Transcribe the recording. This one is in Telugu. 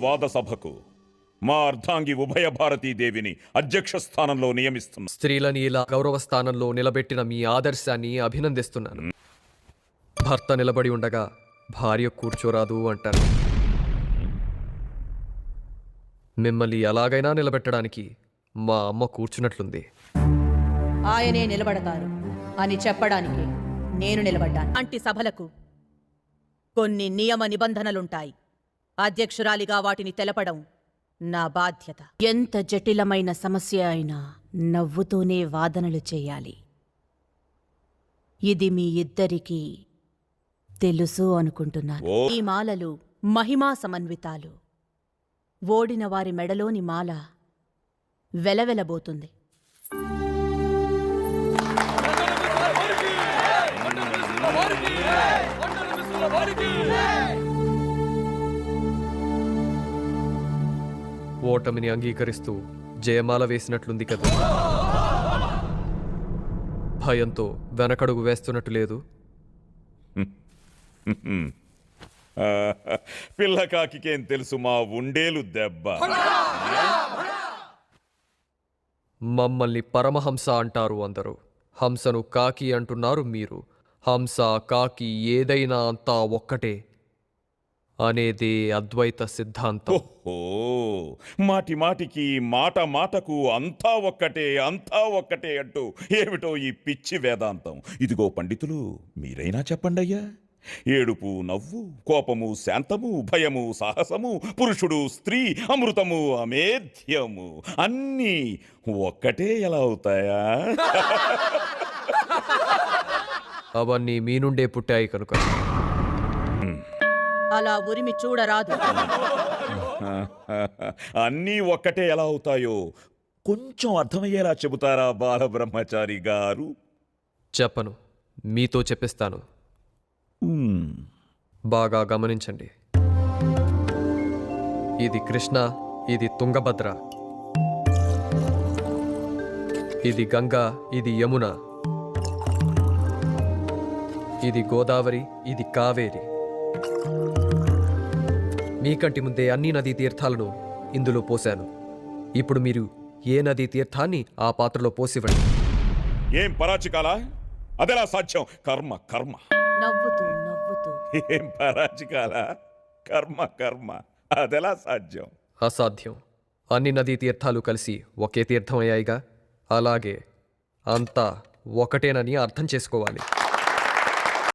వాద సభకు మా అర్ధాంగి ఉభయ భారతీదేవిని అధ్యక్ష స్థానంలో నియమిస్తున్నా. స్త్రీలని ఇలా గౌరవ స్థానంలో నిలబెట్టిన మీ ఆదర్శాన్ని అభినందిస్తున్నాను. భర్త నిలబడి ఉండగా భార్య కూర్చోరాదు అంటారు. మిమ్మల్ని ఎలాగైనా నిలబెట్టడానికి మా అమ్మ కూర్చున్నట్లుంది. ఆయనే నిలబడతారు అని చెప్పడానికి నేను నిలబడ్డాను. అంటి సభలకు కొన్ని నియమ నిబంధనలుంటాయి. అధ్యక్షురాలిగా వాటిని తెలపడం నా బాధ్యత. ఎంత జటిలమైన సమస్య అయినా నవ్వుతూనే వాదనలు చేయాలి. ఇది మీ ఇద్దరికీ తెలుసు అనుకుంటున్నాను. ఈ మాలలు మహిమా సమన్వితాలు. ఓడిన వారి మెడలోని మాల వెలవెలబోతుంది. ఓటమిని అంగీకరిస్తూ జయమాల వేసినట్లుంది కదా. భయంతో వెనకడుగు వేస్తున్నట్టు లేదు. పిల్లకాకికేం తెలుసు మా ఉండేలు దెబ్బ. మమ్మల్ని పరమహంస అంటారు అందరూ. హంసను కాకి అంటున్నారు మీరు. హంస కాకి ఏదైనా అంతా ఒక్కటే అనేదే అద్వైత సిద్ధాంతం. ఓహో, మాటి మాటికి మాట మాటకు అంతా ఒక్కటే అంతా ఒక్కటే అంటూ ఏమిటో ఈ పిచ్చి వేదాంతం. ఇదిగో పండితులు, మీరైనా చెప్పండి అయ్యా. ఏడుపు నవ్వు, కోపము శాంతము, భయము సాహసము, పురుషుడు స్త్రీ, అమృతము అమేధ్యము అన్నీ ఒక్కటే ఎలా అవుతాయా? అవన్నీ మీ నుండే పుట్టాయి కనుక. అలా ఉరిమి చూడరాదు. అన్నీ ఒక్కటే ఎలా అవుతాయో కొంచెం అర్థమయ్యేలా చెబుతారా బాలబ్రహ్మచారి గారు? చెప్పను, మీతో చెప్పిస్తాను. బాగా గమనించండి. ఇది కృష్ణ, ఇది తుంగభద్ర, ఇది గంగా, ఇది యమున, ఇది గోదావరి, ఇది కావేరి. మీకంటి ముందే అన్ని నదీ తీర్థాలను ఇందులో పోశాను. ఇప్పుడు మీరు ఏ నదీ తీర్థాన్ని ఆ పాత్రలో పోసివ్వండి. ఏం పరాచికాలా? అదెలా సాధ్యం? కర్మ కర్మ. నవ్వుతూ నవ్వుతూ. ఏం పరాచికాలా? కర్మ కర్మ, అదెలా సాధ్యం? అసాధ్యం. అన్ని నదీ తీర్థాలు కలిసి ఒకే తీర్థం అయ్యాయిగా. అలాగే అంతా ఒకటేనని అర్థం చేసుకోవాలి.